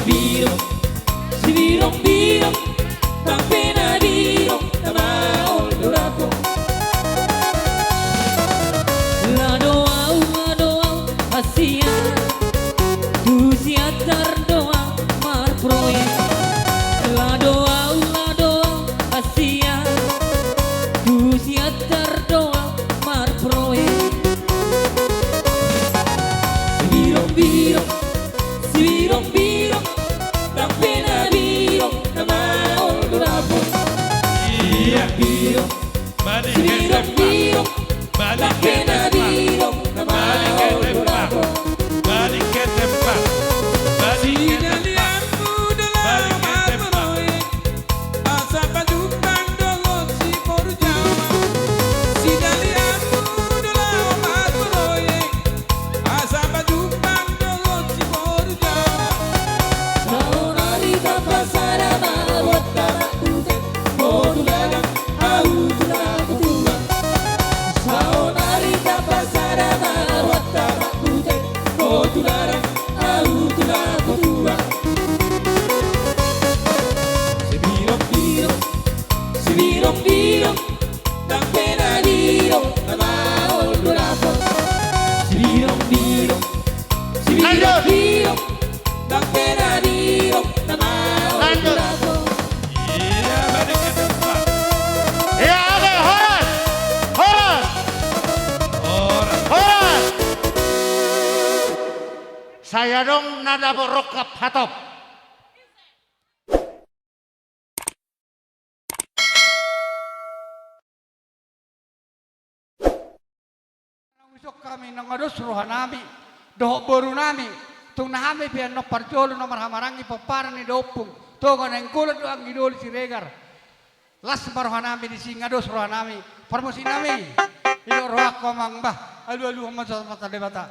biro, si biro, tan pena biro, tamao dorato. La doa, asia, tu siatar doa, mar proyek. La doa, asia, tu siatar doa, mar proyek. Si biro, tan pena biro, tamao dorato. Biro, biro, tan pena biro, tamao dorato. Biro, tan pena biro, tamao dorato. Biro, tan pena biro, tamao dorato. Saya dong nada borokap hatop. Besok kami nangados rohanami, doh boru nami, tung nahami pian no parjolo no marhamarangi paparan ni dopung, toga neng kulat doang idol si regar. Las barohanami di singados rohanami, parmusi nami, ilo rohak komang bah, alu masa mata debata.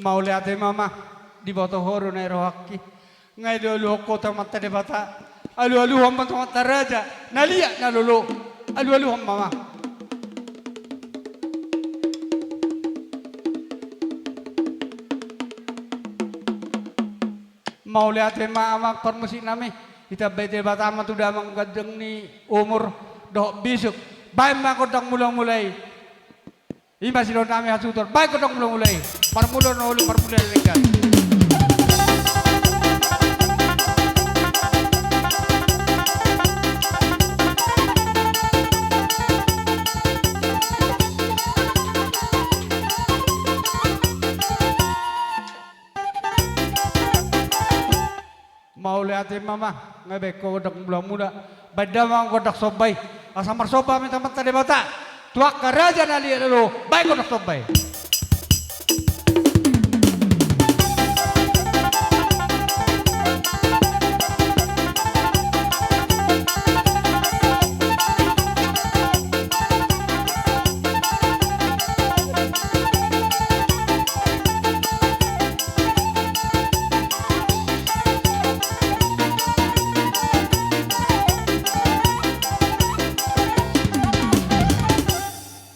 Mau lihat mama di bawah horo na rohaki. Ngay dulu kota mata debata, alu hampa mata raja, nalia nalulu, alu hampa mama. Mau lihat mama permusik nami, kita bete debata amat udah menggadeng ni umur doh bisuk, baik mak kodang mulai. Ini masih don nami hasutor, baik kodang mulai, parmulon ulu parmulon legal. Mau lihat mama ngebe kodak mula badamang kodak sobai asamar soba minta mata debata tuak karaja nali lalu baik kodak sobai.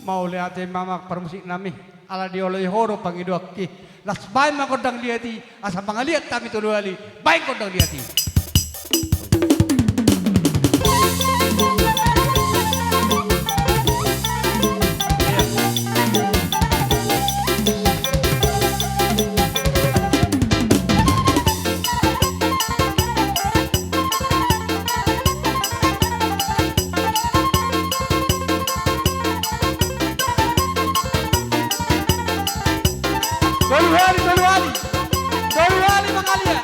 Mau lihat mama permusik nami ala dioloi horo pangiduaki las baik mak kodang diati asa pangaliat kami tu dua ali baik kodang diati. Doluali mengalir.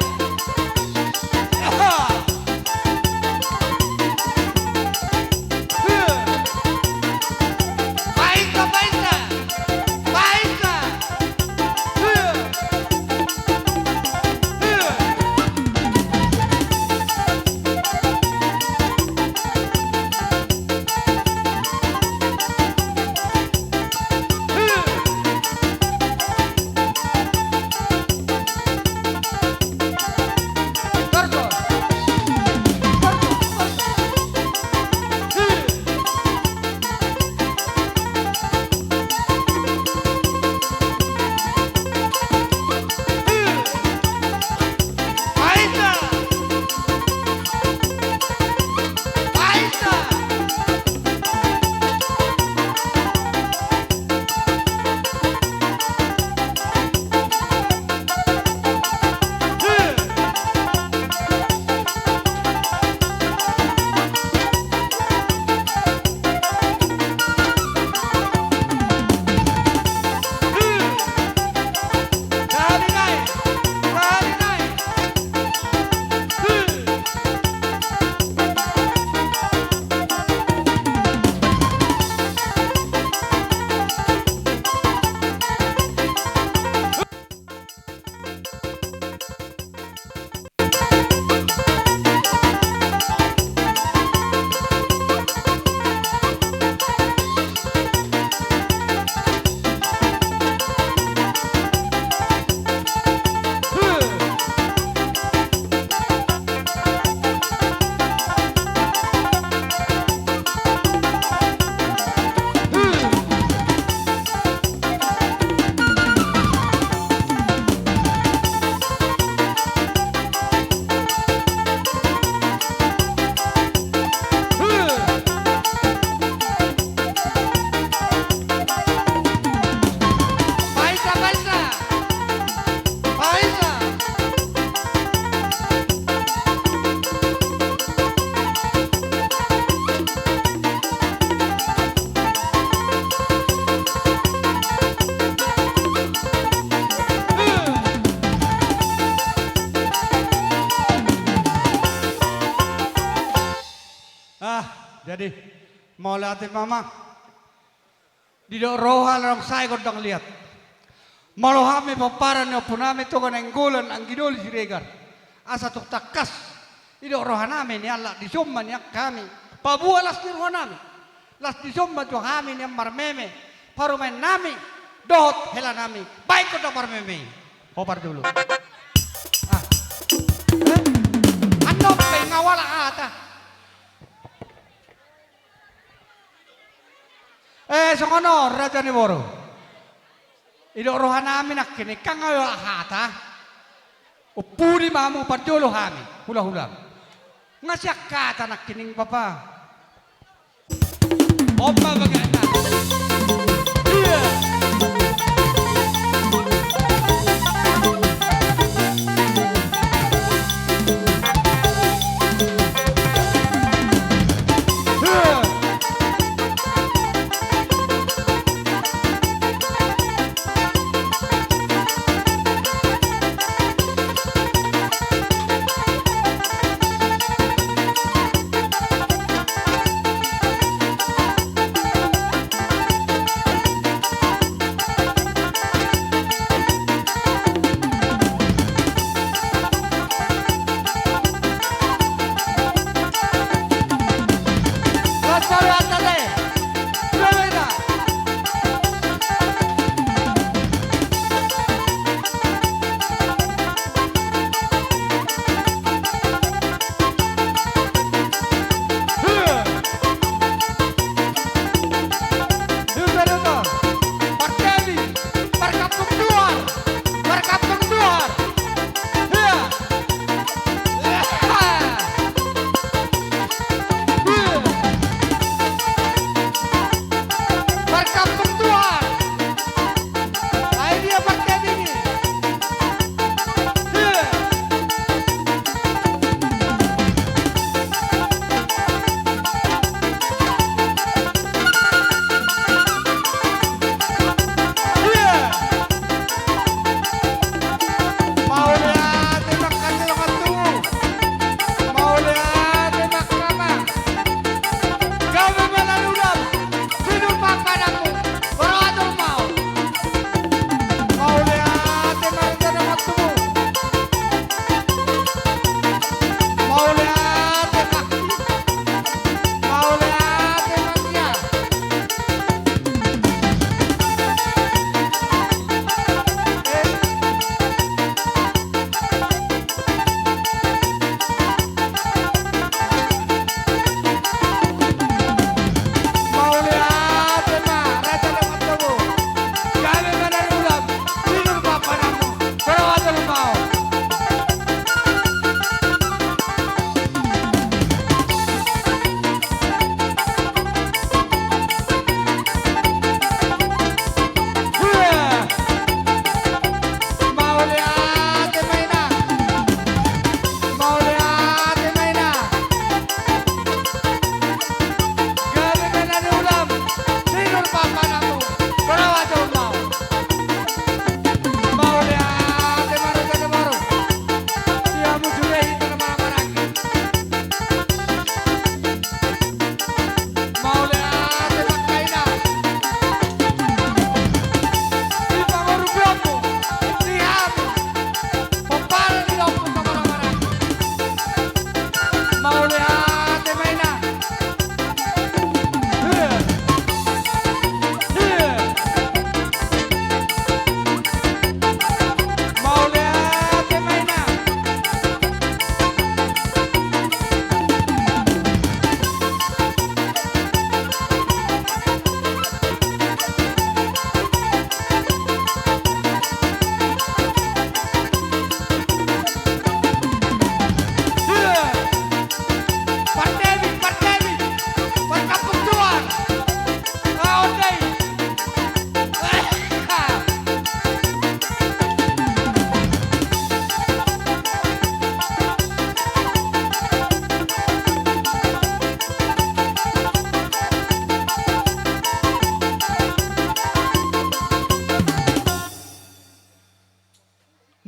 Jadi mau lihat mama di roha larang saya kodang lihat. Malu kami paparan na punami to kan enggulan ang gidol si Regar. Asa tuk takas. Ido roha namin ni Allah di summan yak kami. Pabualas ni roha namin. Las di summan to kami ni marmeme. Parumen nami dohot hela nami. Baik ko to marmeme. Hopar dulu. Ah. Ano kay ngawala ata. Songono Raja ni Boro. Ido roha namin nak kini kangayo hata. Upuri mamu parjolo kami. Hula-hula. Ngasyak kata nak kining papa. Opa bagana. Iya.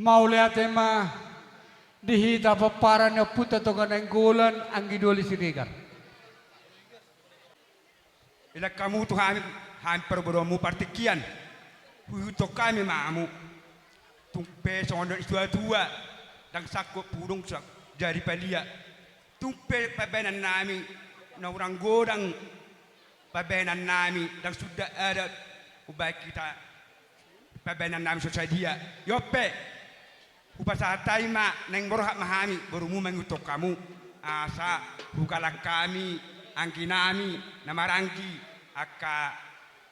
Maule atema dihita paparan na puta to kanang gulan ang giduli si Regar. ila kamu tu hampir beromu partikian huto kami mamu tung pe sondo dua dan sakut purung sak jari palia tung pe pabenan nami na orang godang pabenan nami dan sudah ada ubah kita pabenan nami dia yope upasa taima neng borhak mahami berumu mengutuk kamu asa bukalah kami angki nami namarangki aka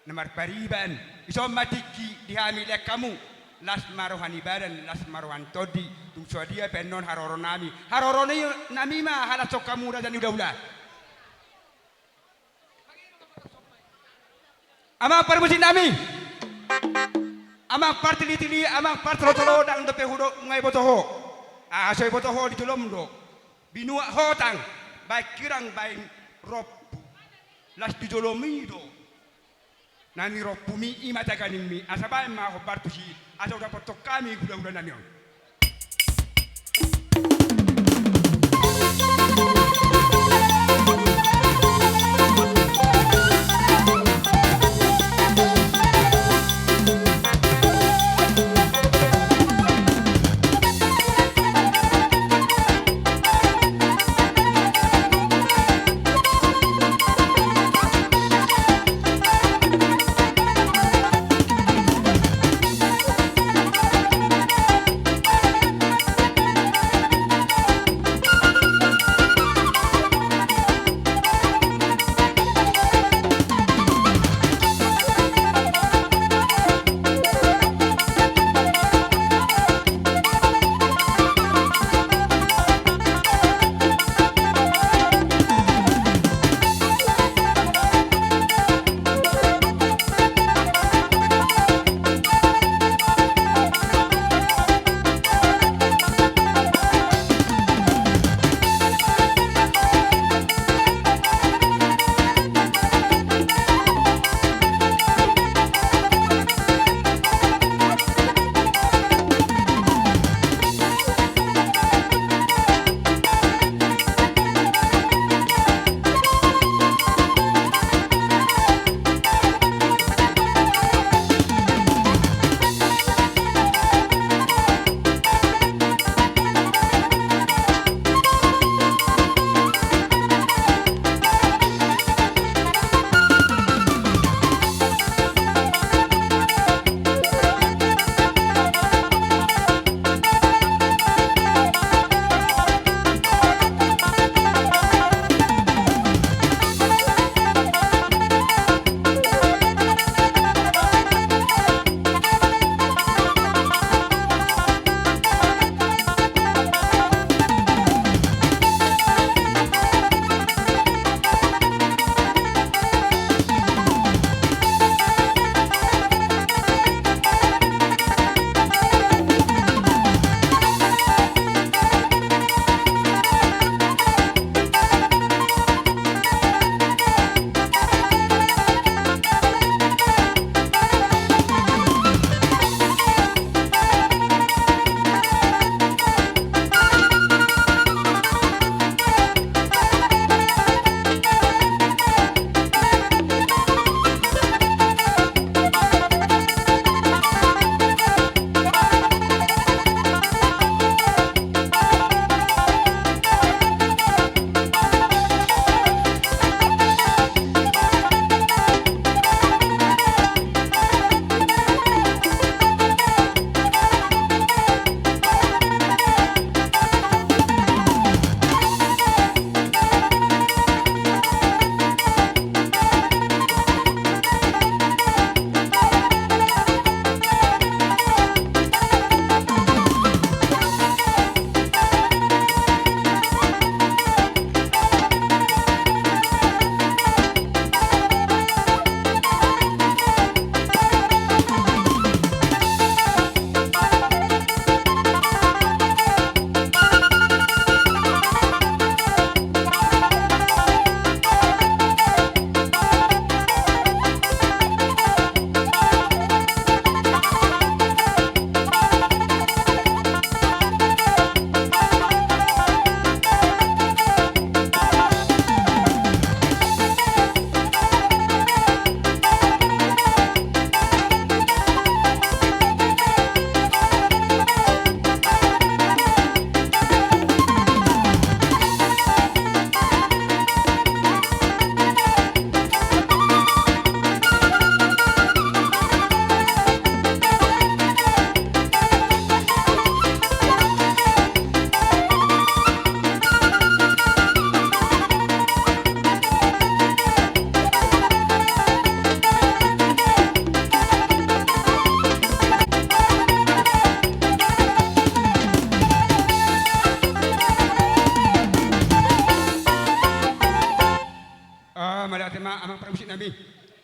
namar pariban iso matiki dihami lek kamu las marohan ibadan las marohan todi tung dia penon haroro nami mah hala sok kamu dan udah amang perbusi nami amang partili amang partolo dang depe hudo ngai botoho asoy botoho di tulom do binua hotang baik kirang baik rob las di dolomido nani rob mi imata kanin mi asaba ma ho bartusi asa udah potok kami gula nani on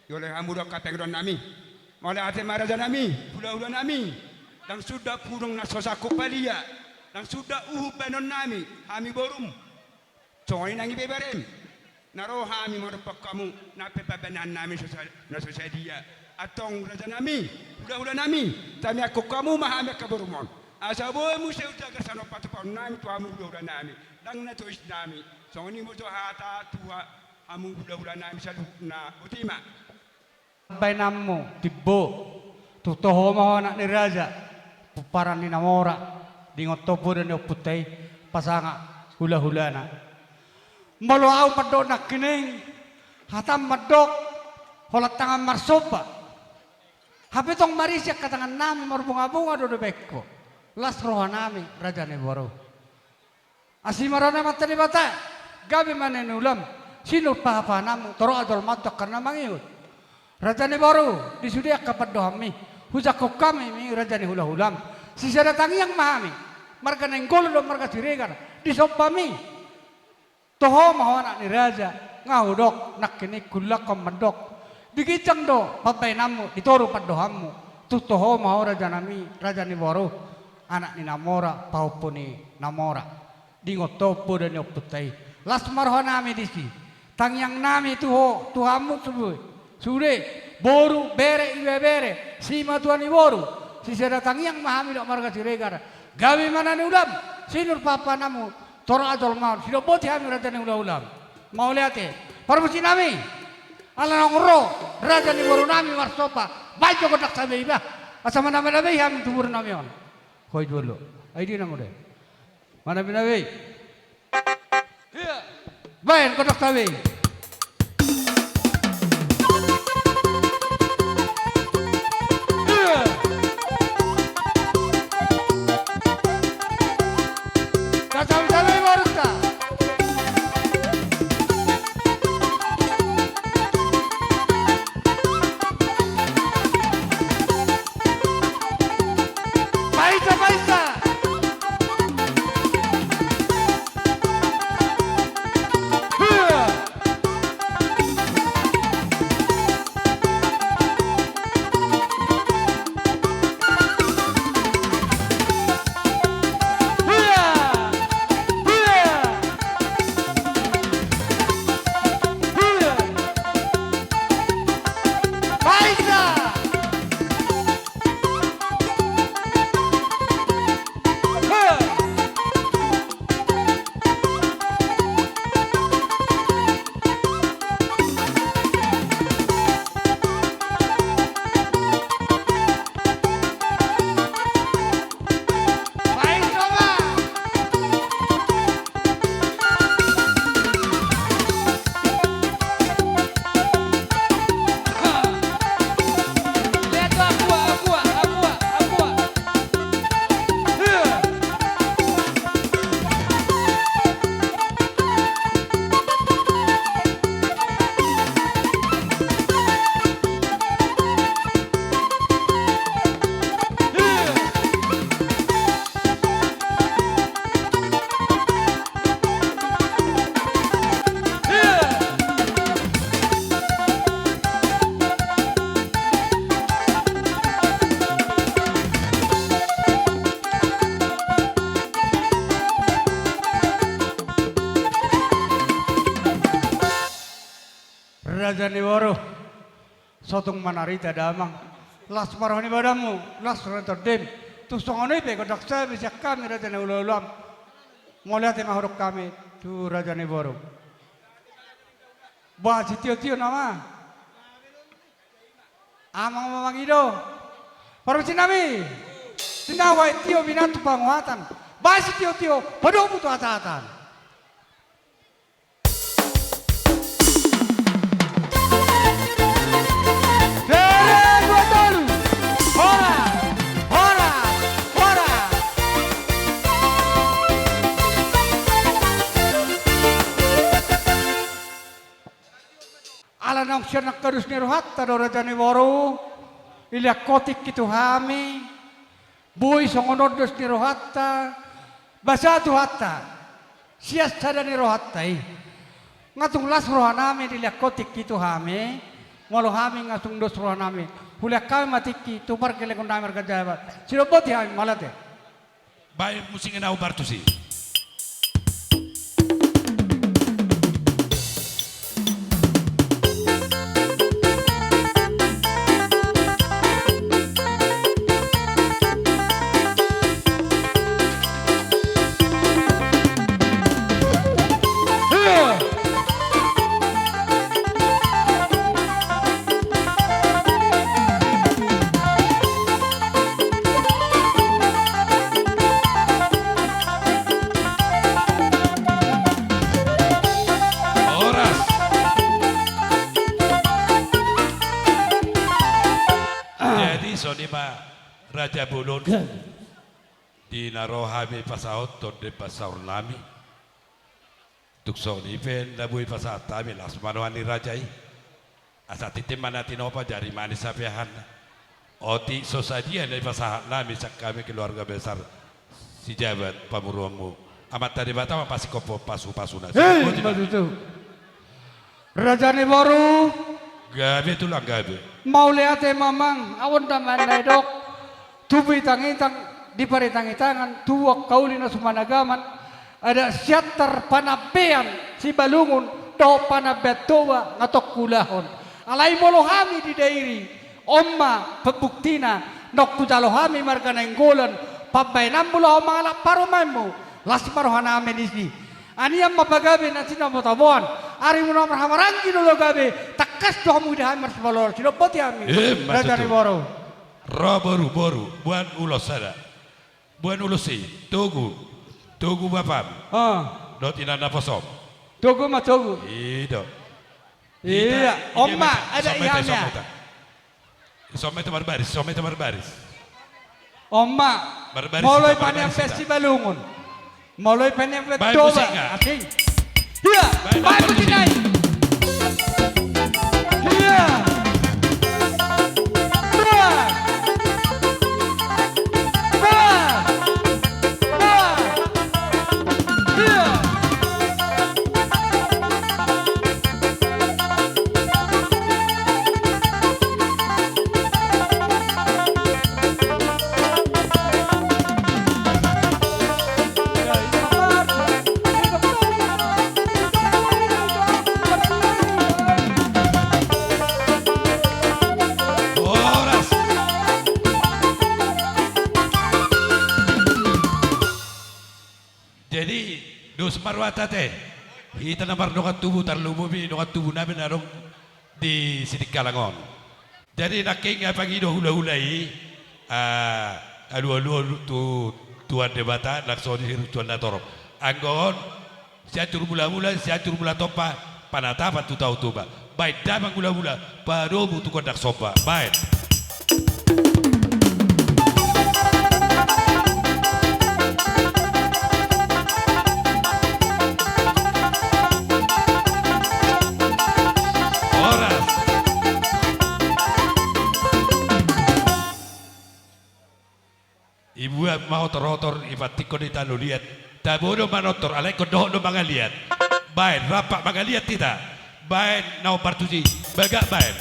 Yoleh hamura kapengron nami. Oleh ate maraja nami, hula-hula nami. Dan sudah purung nasosaku palia. Dan sudah benon nami, hami borum. Coy nangi beberem. Naro hami merupak kamu, nape bebenan nami nasosadia. Atong raja nami, hula-hula nami. Tami aku kamu mahami kaburumon. Asa boy museu jaga sano patupon nami tu hamu hula-hula nami. Dan na tuis nami. So ni mo to hata tua hamu hula-hula nami sa na utima. Bainamu tibbo tutoho mo anak ni raja puparan ni namora dingot topo dan putay pasanga hula-hula na maluaw madok nak kining hatam madok holat tangan marsopa hapitong marisya katangan nami marbunga-bunga do bekko las roha nami raja ni boro asimarana mata ni bata gabi manen ulam sino pahapanamu toro adol matok karena mangiut Raja ni baru disudia kapat dohami, hujak kami mi raja ni hula-hulam. Sisa datang yang mahami, marga nenggol do marga siregar disopami. Toho mahawana ni raja ngahudok nak kini kulak kamandok. Digicang do papai namu ditoru pad dohamu. Tu toho mahau raja nami raja ni baru anak ni namora paupuni namora. Dingot topo dan yoputai. Las marho nami disi. Tang yang nami tuho tuhamu sebui. Sudah boru bere iwe bere sima tuan i boru sisa datang yang mahami dok marga siregar gawi mana ni ulam sinur papa namu toro adol mau sido boti hami raja ni ulam mau lihat permusi nami ala nongro raja ni boru nami marsopa baik joko tak sabe iba asama nama nabi hami tubur nami on koi dulu ID namu deh mana nabi baik kotak sabe Raja ni waro sotong manarita damang las maroni badamu las rantor dem tu songoni pe kodak saya bisa kami raja ni ulam molihat mahuruk kami tu raja ni waro bah tio nama amang mamang ido parusi nami tinawai tio binatu panguatan bah tio padok butuh atan nang siya nakarus ni rohatta do raja ni waro ilya kotik kitu hami boy songonodos ni rohatta basa tu hatta sias sada ni rohatta ngatung las rohanami ilya kotik kitu hami Molo kami ngasung dos roh nami. Hulak kami matiki tupar kele kundai mereka jabat. Sirobot ya malate. Baik musingin au Bartusi. Raja Bulun di narohami pasaut to de pasaur lami tukso ni pen labui pasat tami lasmanwani rajai asati temana tinopa jari manis sapiahan oti sosadia dari pasat lami sak kami keluarga besar si jabat pamuruangmu amat tadi batama pasti kopo pasu nasi itu Raja ni baru gabe tulang gabe mau lihat mamang awon taman dok tubi tangitang di paritangitangan tuwak kaulina sumanagaman ada siatar panabean si balungun do panabetowa ngatok kulahon alai molohami di dairi omma pebuktina nok kujalohami marga nenggolan pabainam mula omala paromaimu lasi parohana menisi ani yang mapagabe na sinamotabon ari mo nomor hamarangi dulu gabe takas do mu dihan marsibalor sinopoti ami Raja ni baru boru buan ulos sada buan ulosi togu bapam dot inana posom togu ma togu iya omma ada ihamnya someta barbaris omma moloi panyam festival ungun moloi panyam festival asing iya baik begini iya Marwata teh hita namar nokat tubuh tarlumubi nokat tubuh nabi narong di sidik kalangon jadi naking pagi do hula-hulai alu tuan debata laksoni hiru tuan natorok anggon siatur mula-mula topa panatapan tu tahu tuba baik damang mula-mula baru butuh kondak sopa baik ibu mau torotor ibatiko di tanu lihat tabodo manotor alai kodoh do mangaliat baik rapak mangaliat tidak baik nau partusi bagak baik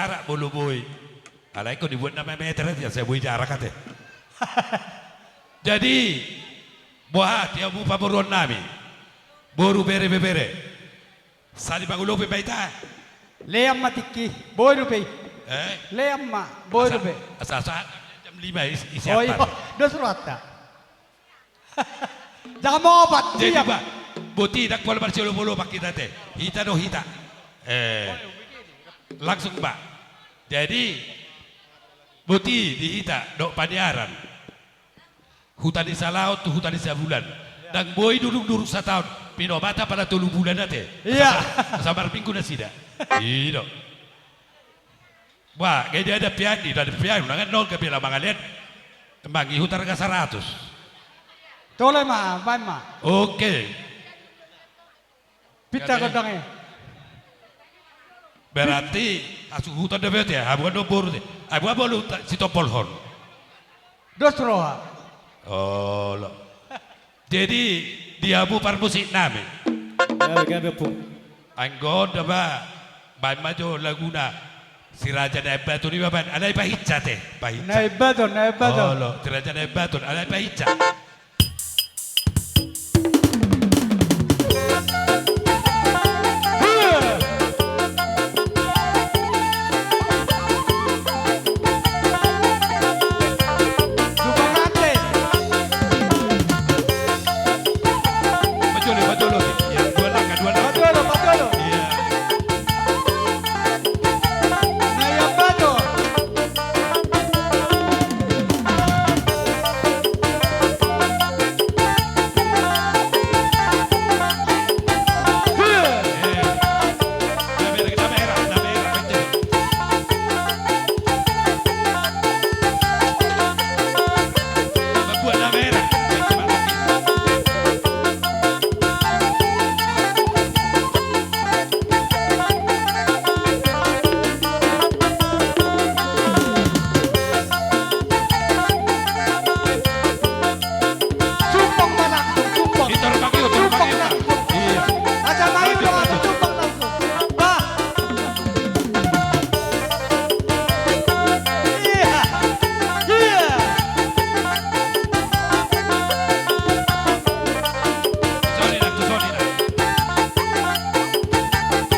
jarak bolu boy. Alai kau dibuat 6 meter aja saya boy jarak kata. Jadi buat dia bu paboron nami. Boru bere. Sali bagulope baita. Leam matiki, boy rupi. Leam ma, boy rupi. Asa jam 5 isi Oh iya, apa? dos rata. Jangan mau obat, Jadi siap. Pak, boti dak pola bersolo bolo pak kita teh. Hita do hita. Langsung Pak. Jadi boti di hita do paniaran. Hutan di salaut tu hutan di sabulan. Dan boy duduk setahun. Pino bata pada 3 bulan nate. Iya. Sabar minggu na sida. Iyo. Wah, kayak dia ada piani, ada piani, nangan nol ke pila mangalian. Tembangi hutan ke 100. Toleh ma, baik ma. Oke. Pita Kade. kodangnya. Berarti asuh hutan debet ya, bukan do boru deh. Bukan bolu si topolhon. Dos roha. Oh, lo. Jadi dia bu musik nami. Anggot apa? Baik maju laguna. Si Raja Naibatun ini apa? Ada apa hijat teh? Naibatun. Oh, lo. Si Raja Naibatun ada apa hijat? Betul. Ya, dua langkah. Betul. Iya. Naibatun. Sumpang ma langsung, sumpang. Sumpang langsung. Aja main dong, aja sumpang langsung. Bah. Iya.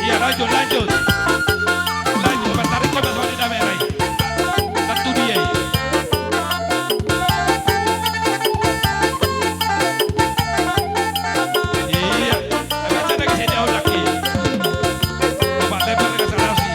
Iya, lanjut. Tarik coba Sony Damera. Satu dia. Iya, agak sana ke sini lagi. Coba lempar ke sana sih.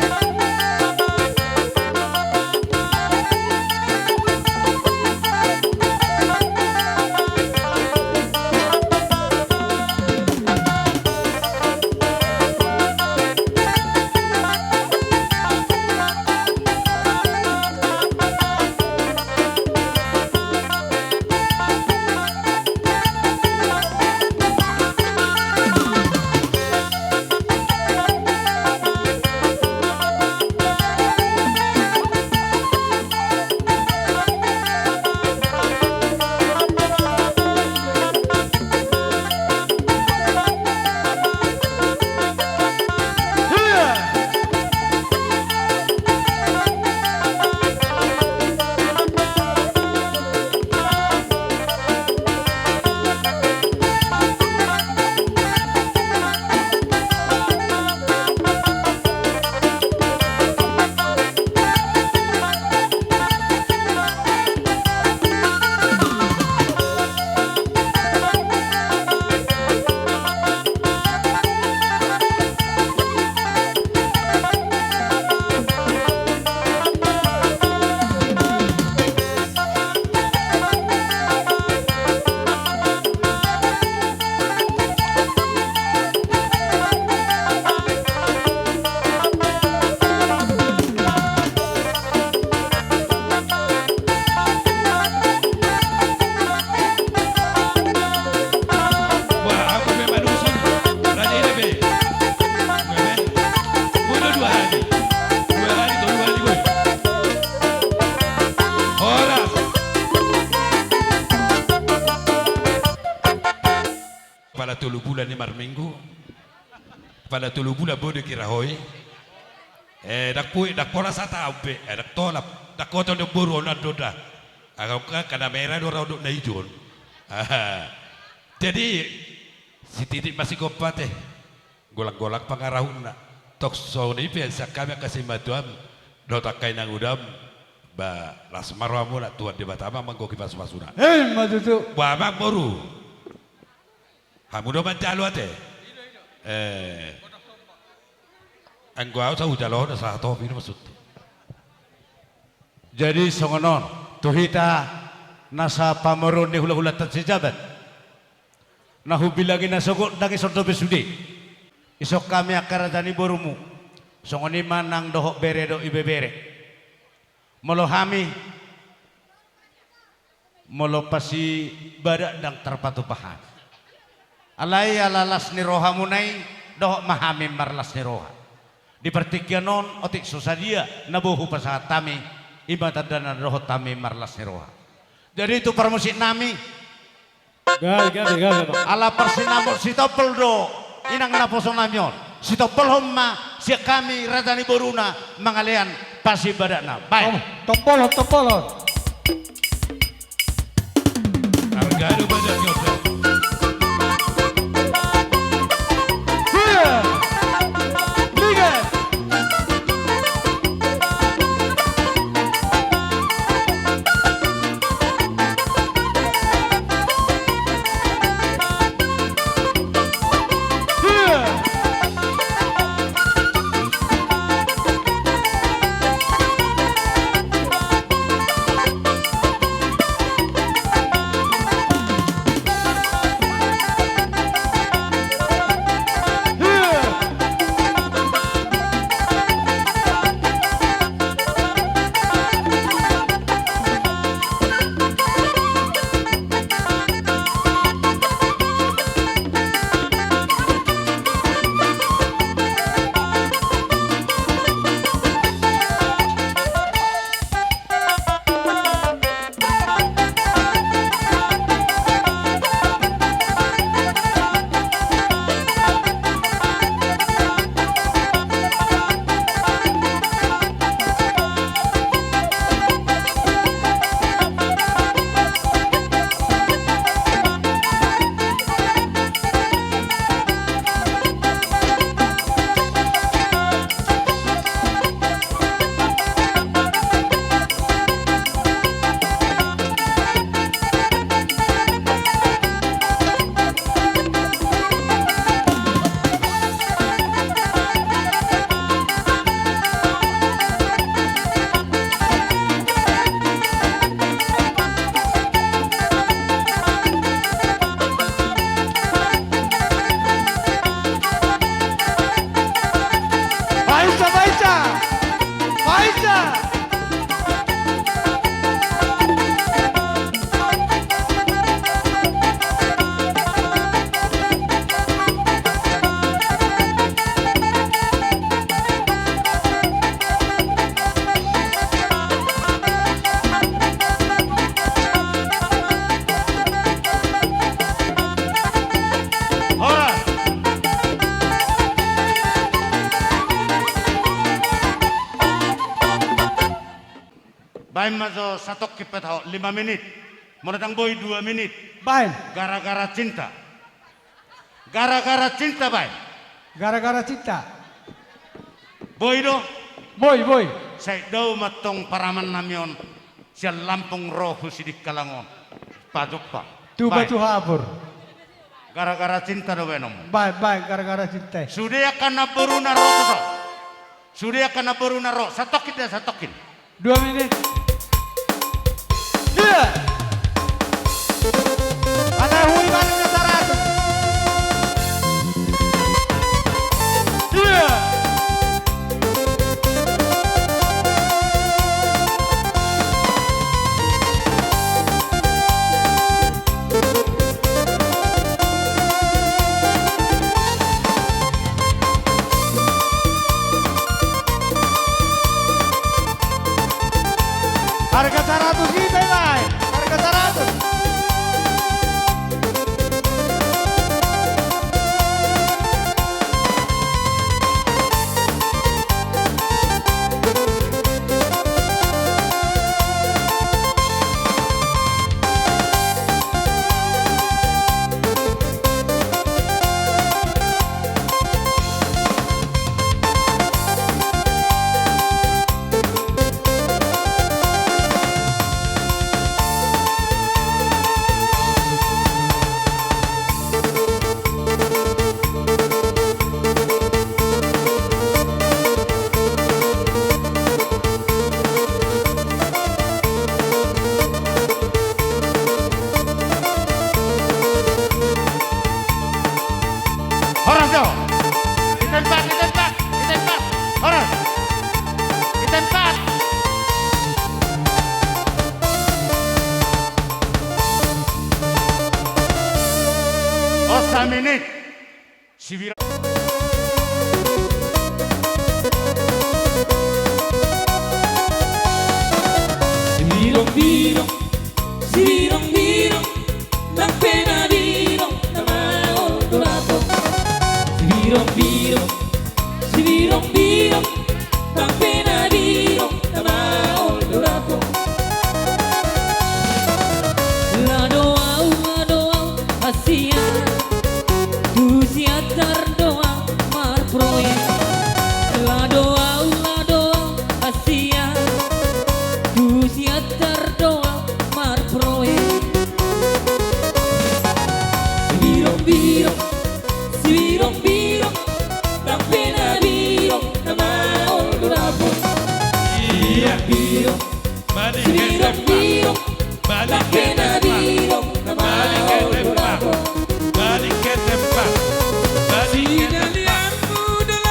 Pada 3 bulan ni mar minggu. Pada 3 bulan bodoh kira hoy. dak pui dak pola sata ambe dak tolap dak koto de buru na doda agak ka kana merah do rodok na ijon jadi si titik masih kopat golak-golak pangarahuna tok so ni biasa kami kasih matuam do takai nang udam ba lasmaro amuna tuan di batama manggo kipas masuna Matutu. Bama boru. Hamu do mancalo ate. Anggo au tahu jalo na sa to pino masut. Jadi songonon tuhita nasa pameron ni hula-hula tansijabat. Nahu bilagi nasogok dangi sordo besudi. Isok kami akaradani borumu. Songoni manang dohok bere do ibe bere. Melohami molo pasi badak dang terpatupahan. Alai alalas ni roha munai dohok mahami marlas ni roha. Di pertikianon otik susadia nabuhu pasatami ibadat dan roh tami marlas ni roha. Jadi itu permusik nami. Gabi. Ala persinamot si topel do inang naposong namyon. Si topel homma si kami radani boruna mangalian pasi badakna. Baik. Topolo. Argado badak nyoto. Liga. Baik mazo satok kipet ho 5 menit. Mendatang boy 2 menit. Baik. Gara-gara cinta. Gara-gara cinta baik. Gara-gara cinta. Boy do. Boy. Saya do matong paraman namyon. Sia Lampung rohu sidik kalangon. Padukpa. Tu batu habur. Gara-gara cinta do benom. Baik, gara-gara cinta. Sudah akan naburuna roh to. Sudah akan naburuna roh. Satokin dia satokin. 2 menit. Iya. Ada hui mana nasaratu. Iya. Harga 100 ribu, Bay. Harga Ditempat, ditempat, ditempat. Horor. Ditempat. Osa menit. Sibira. Birong-birong, si birong-birong, ng penabirong na maodorato. Si birong-birong, si birong-birong, ng penabirong na maodorato. Ladoaw, Asia, tu siatar doang marproyek. Ladoaw, Asia, tu siatar doang marproyek. Si birong-birong, ng penabirong na maodorato. Iya. Birong, Balik si ke tempat. birong-birong, Balik ng ke tempat. penabirong na Balik ke tempat. maodorato. Balik ke tempat. Balik ke tempat.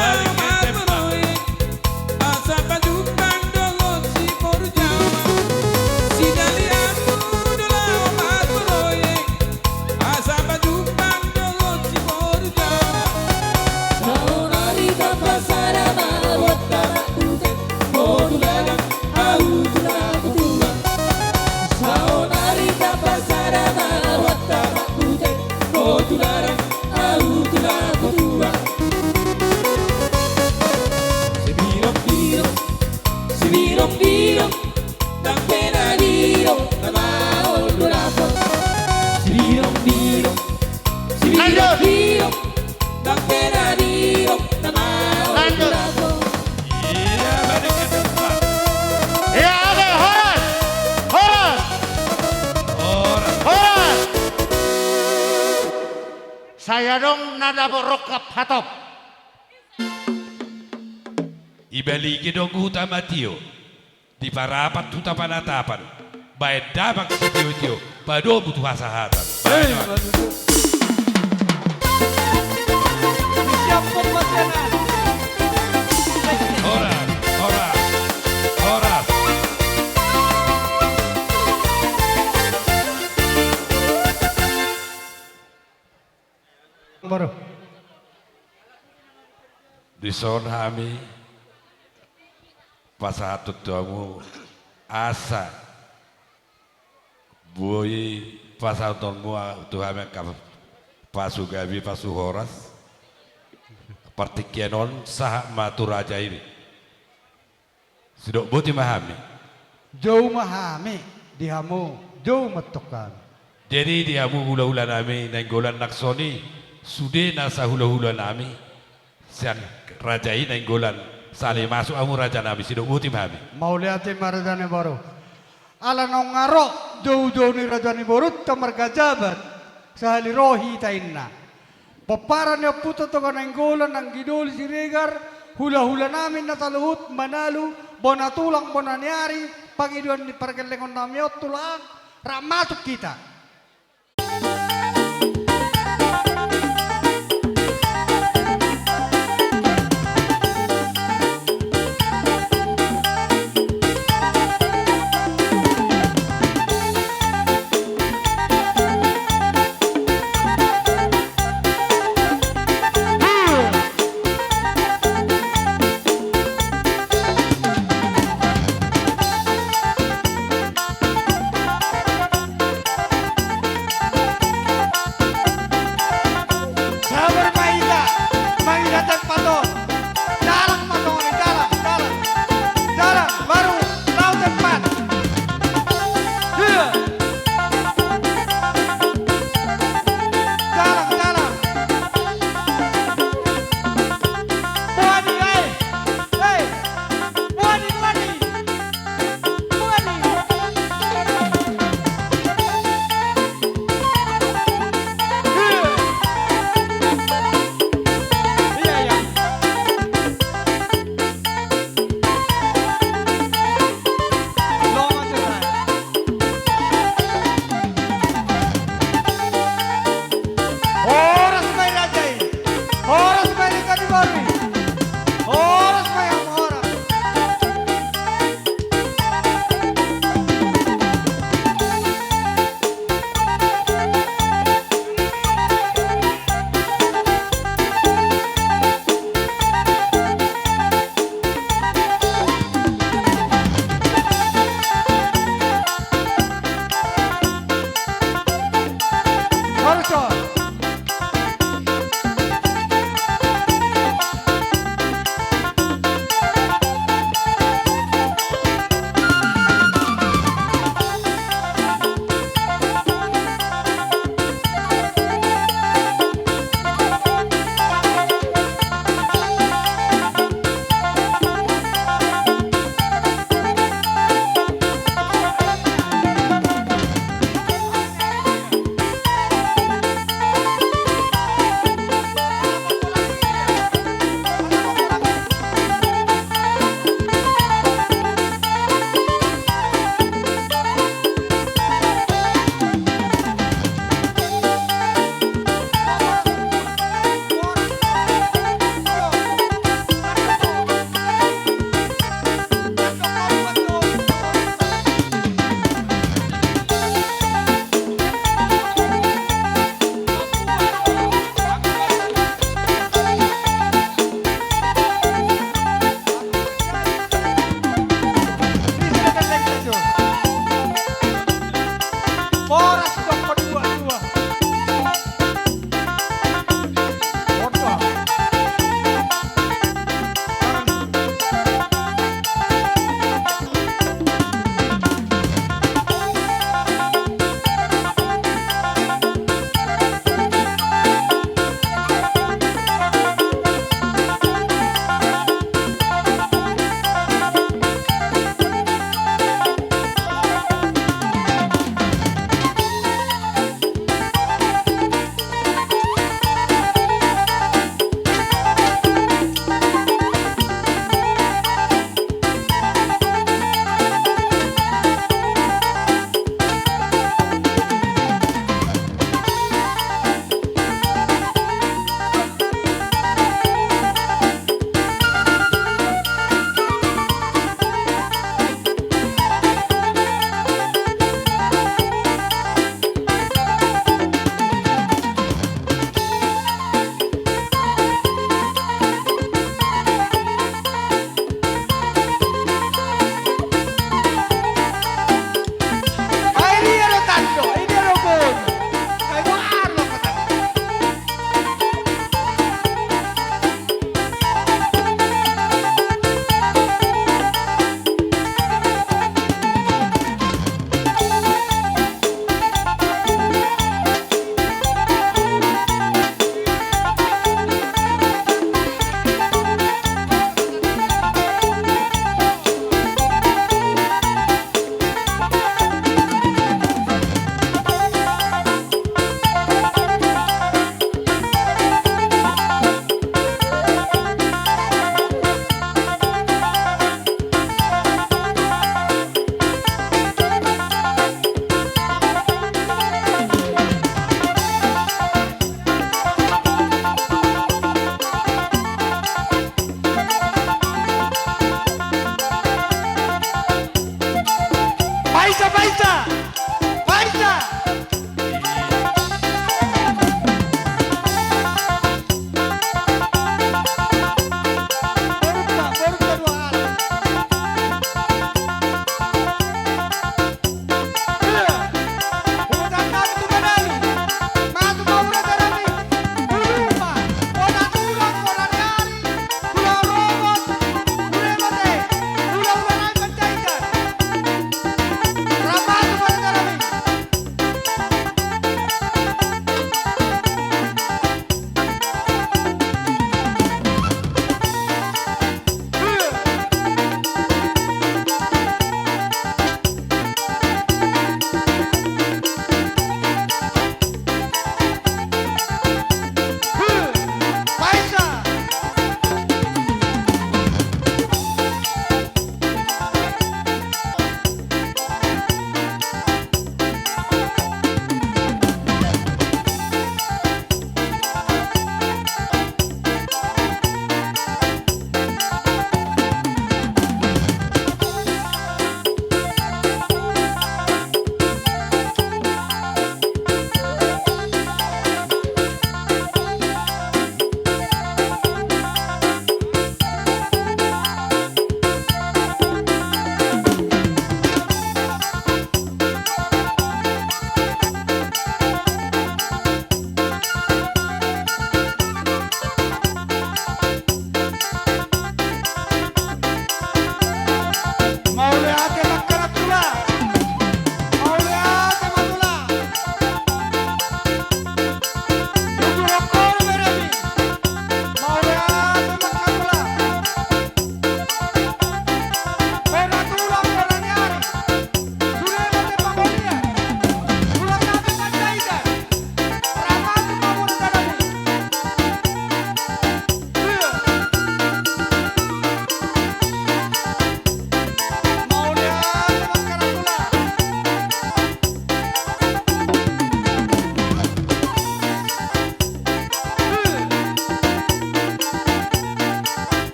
Balik ke tempat. Asa pajukan dolot si Porjawa. Si dalianmu dolau matproyek. Asa pajukan dolot si Porjawa. Saunari kapasara mawat karakute. Modularan au tulakutua. Saunari kapasara mawat karakute. Modularan au tulakutua. Si birong-birong, ng penabirong na maodorato. Si birong-birong, si birong-birong, ng penabirong na maodorato. Iya, balik ke tempat. Ya, oke, horor. Horor. Orang. Horor. Saya dong nada borokap hatop. Ibalik dong huta matio. Di parapat huta panatapan. Baik dapat sitio-tio. Pado butuh hasahatan. Siapkan makanan. Orang. Orang. Orang. Baru. Di son kami pasatut tuamu asa bui pasatonmu tuhan kap pasu gabi pasu horas partikianon sah matu raja ini sidok buti mahami. Jauh mahami dihamu, jauh metukan. Jadi diamu hula-hula nami nenggolan naksoni sude nasa hula-hula nami sian raja ini nenggolan sali masuk amu raja nami sidok buti mahami. Mau lihatin marajane baru. Ala nong ngaro jauh-jauh ni rajani baru tamar gajabat sahali rohi tainna. Paparan ya puto to kanenggolan ng gidol si Regar hula-hula namin na taluhut manalu bonatulang bonanyari pangiduan ni pergelengon namiot tulang ramasuk kita. Corby. Oras pa yung oras. Oras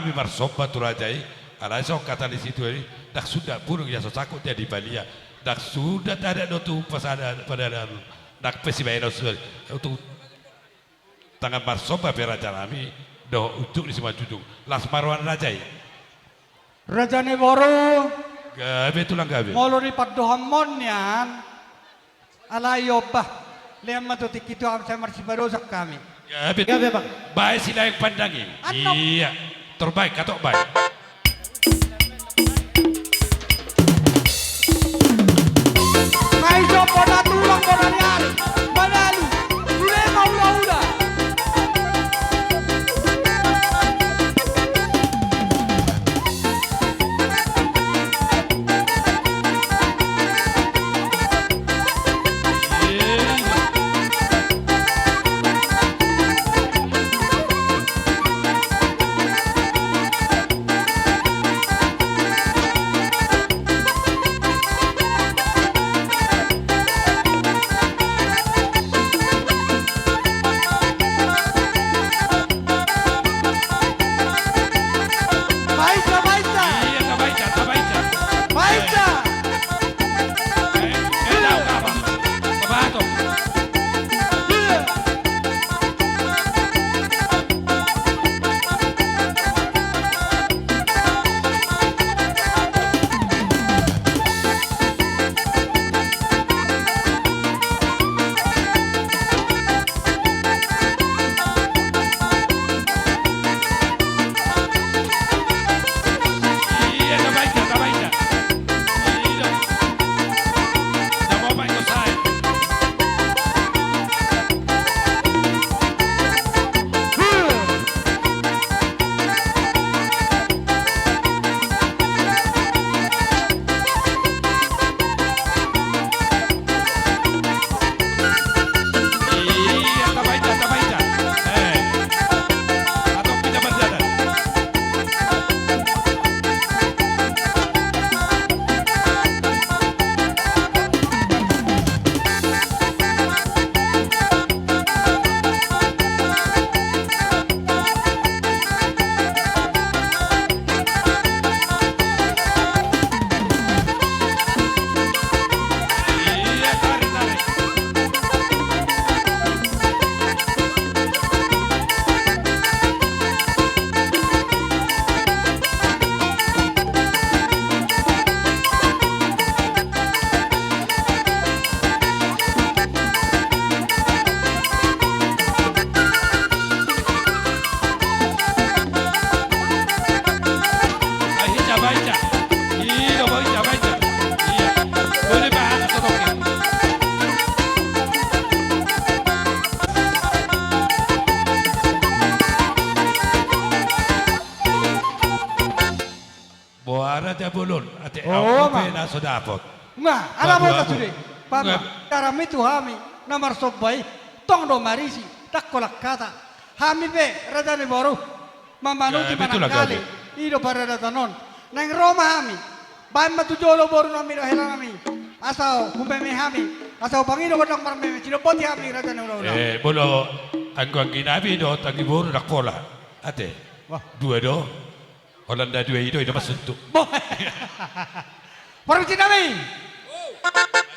hami marsopa tu rajai alai so kata di situ ini dak sudah burung ya so sakut dia di Balia dak sudah tak ada dotu pasada pada dak pesibai no sudah untuk tangan marsopa peraja kami doh utuk di semua judung las marwan rajai Rajane Boro gabe tulang gabe molo ni paddohammon yan alayo pa liam matutik itu am saya marsi barosak kami gabe Gabe bang. baik sila yang pandangi Ano? iya terbaik katok baik Maiso pada tulang pada nyari Manalu Ulema ula-ula Maisa, Maisa iya terbaik terbaik Maisa tahu apa kebato iya terbaik iya dah mau baik saya iya terbaik atau pinjam berjalan iya tarik Baca baca. Iya baca. Iya. Boleh bahas atau okey. Buara jabulun. Ate Oh, aku pena sodapot. Nga, alam mo Bago ka ako. sudah Pama Nga. Karami tu hami Namar sobbay Tong do marisi Takkolak kata Hami be Rajane Boro Mamanuti Gabi tu lah, mananggali Ido para datanon Neng Roma hami Bahan matujolo boru nami do hela nami Asau kumpeme hami Asau pangido kodang marmeme Sinopoti hami Rajane Boro Bolo angkong ginabi do tangi buru nak pola. Ate. Wah. Dua do. Holanda dua itu masuntuk. Baru nami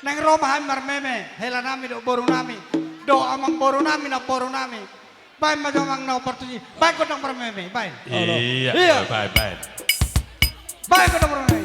Neng Roma hami marmeme Hela nami do boru nami Do amang boru nami na boru nami Bahan majamang na oportunity Bahan kodang marmeme Bahan Iya. Baik. Bahan kodang marmeme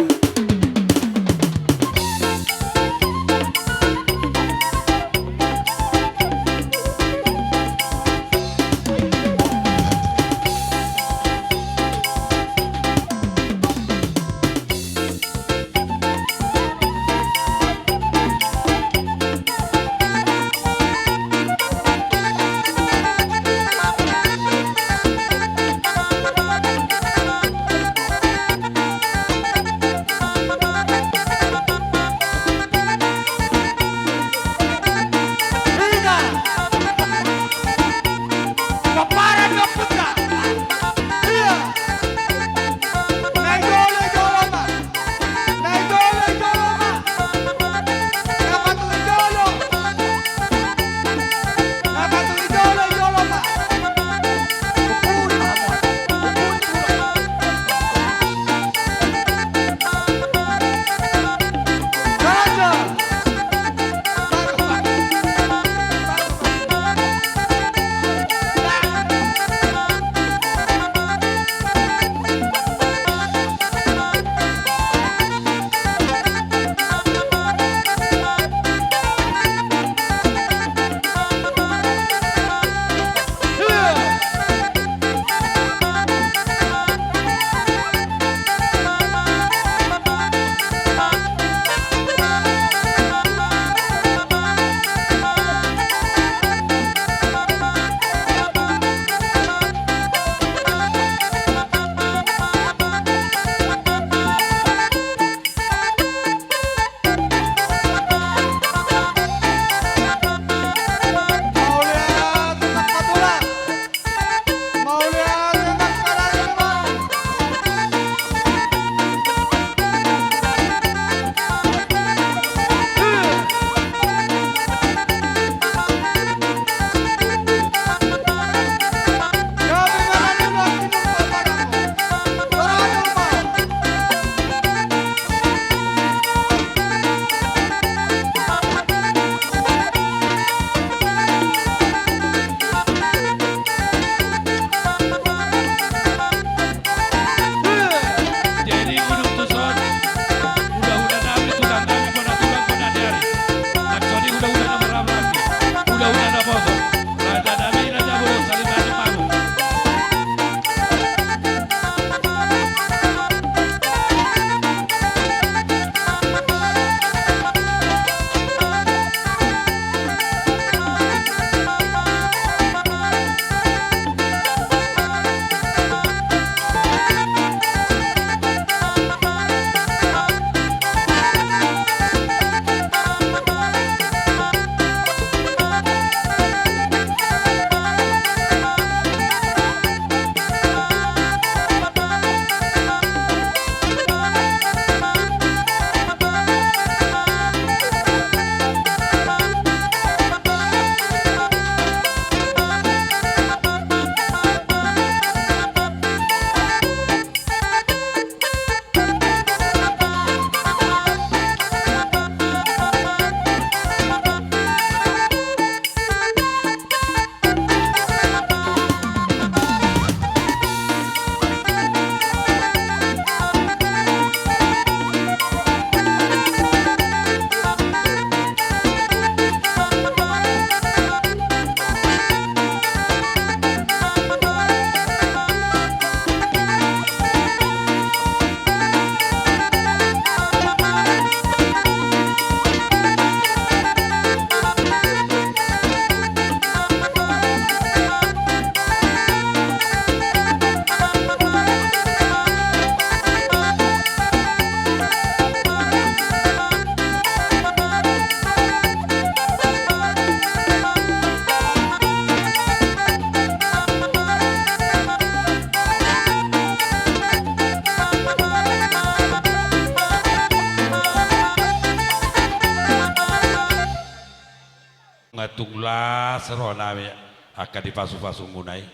tungla seroh nami akan dipasu-pasu munai.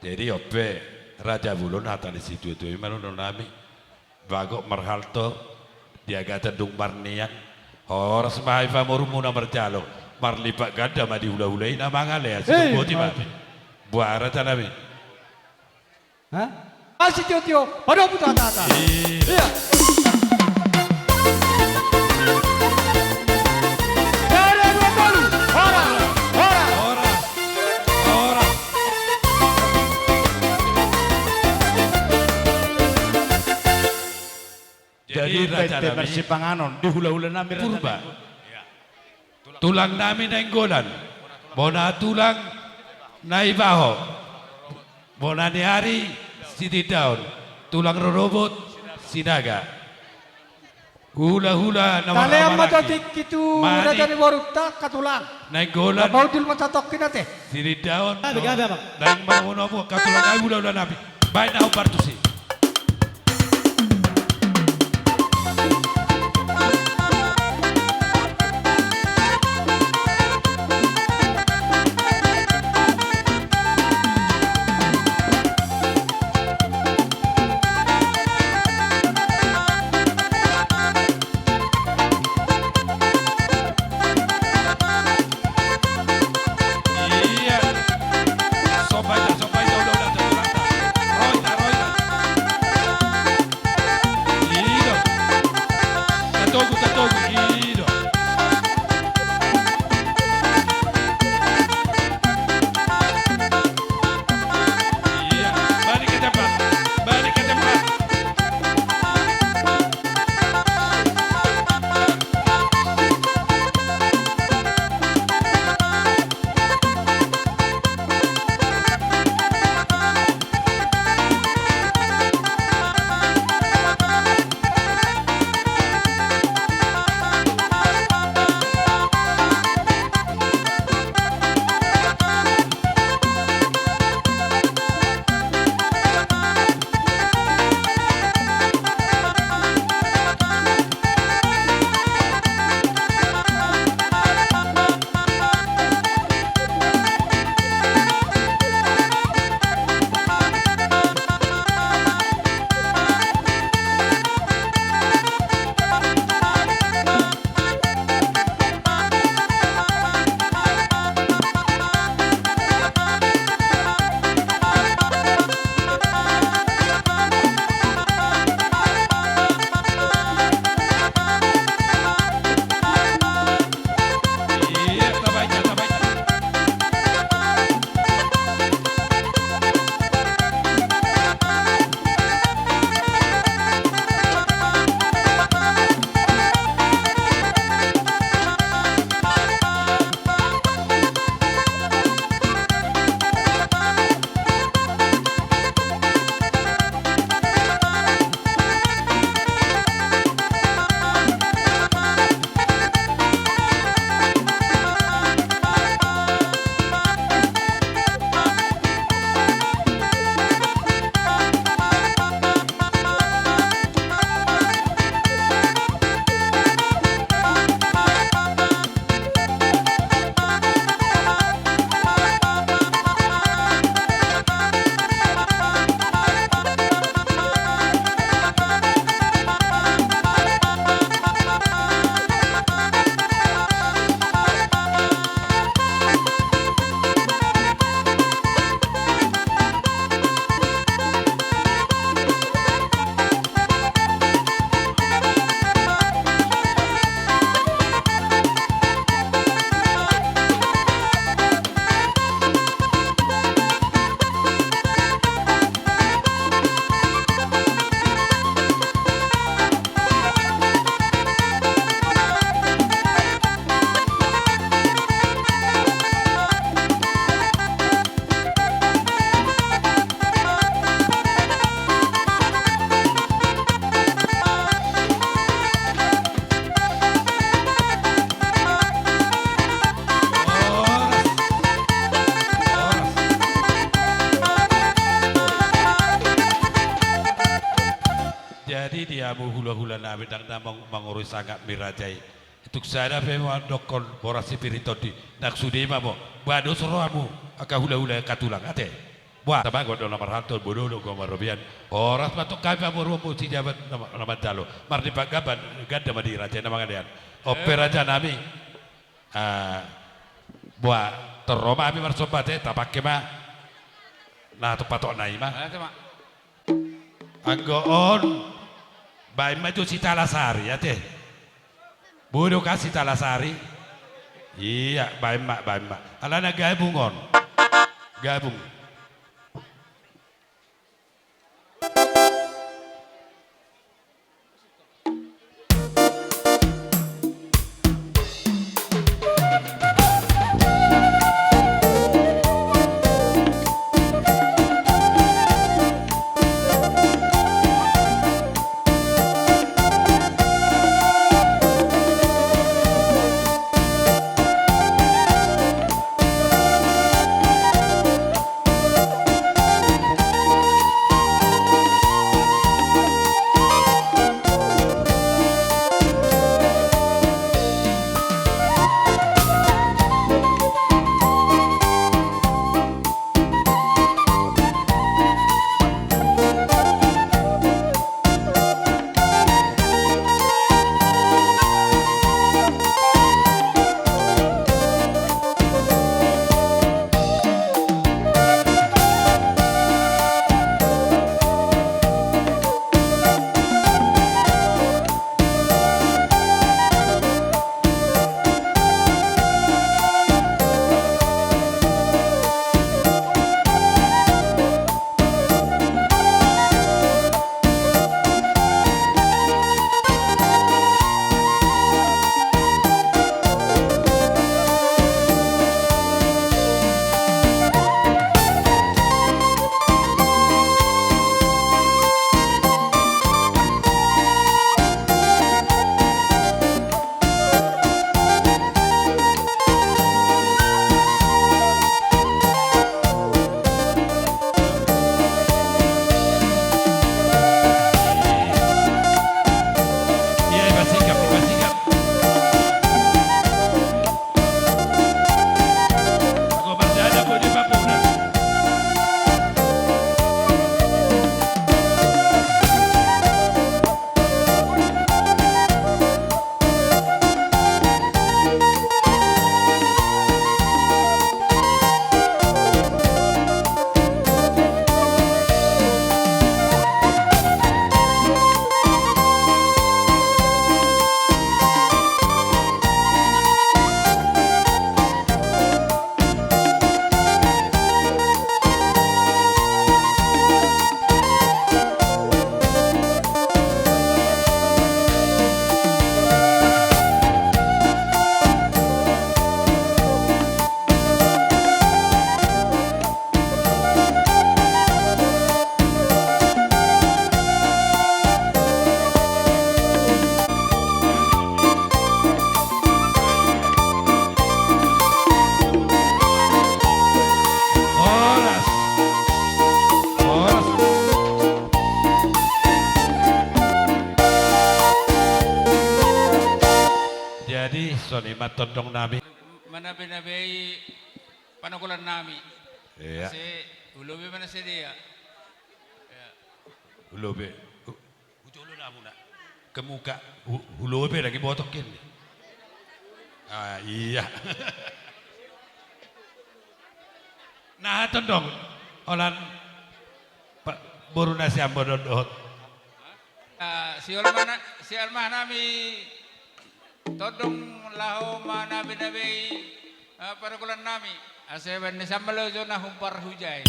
Jadi ope Raja Bulon hata di situ itu mana nami bagok marhalto dia gata dung marnian horas mahai famorumuna berjalo marlipak gada madi hula-hulai nama ngale ya situ boti mati buara tanami. Hah? Masih tio, pada putar tata. Iya. Jadi Raja PT Nami Persipanganon di hula-hula nami purba tulang nami nenggolan bona tulang naibaho bona ni hari siti daun tulang robot sinaga hula-hula nama Kalian maraki majotik itu Raja ni Waruta katulang. nenggolan Bau dil macatok kinate. siti daun Gabi, Bang. dan bangun apa katulang ai hula-hula nabi baik na partusi. Iya, sopai dah, udah tulang dah, roy dah. Ido, tatogu, ido. Iya, balik ke tempat. Iya, tabaca. Jadi dia hula-hula nabi dan mengurus sangat mirajai Ituk sana pe mo dokol borasi pirito di naksudi mo bado soroamu aka hula-hula katulang ate. Buat sama godo nomor hantul bodoh gomar robian. Oras matuk kami amor mo si jabat nama dalo. Mar di pagaban ganda madi raja nama ngadian. Opera raja nami. Buat teroma kami mar sobat tapak kema. Nah tu patok nai mah. Anggoon. Baik maju si Talasari ya teh. Bodoh kasih Talasari. Iya, baik mak. Alana gabungon. Gabung. Soni matondong nami. Manabi panukulan nami. Iya. Kasi ulubi mana si dia. Ulobe. Ujulo na muna. Kemuka. Ulobe lagi botokin. Ah iya. Nah tondong. Olan buru nasi ambododot. Si almah nami todong laho manabi panukulan nami. Aseban ni sambalojo na humpar hujay.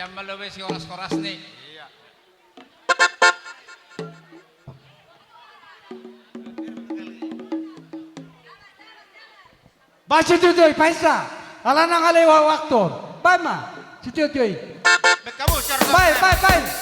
sambal lo si koras-koras nih. Ba si Tutoy, paisa. Ala nang alewa waktu. Ba ma, si Tutoy. Kamu, Bye, bye, bye.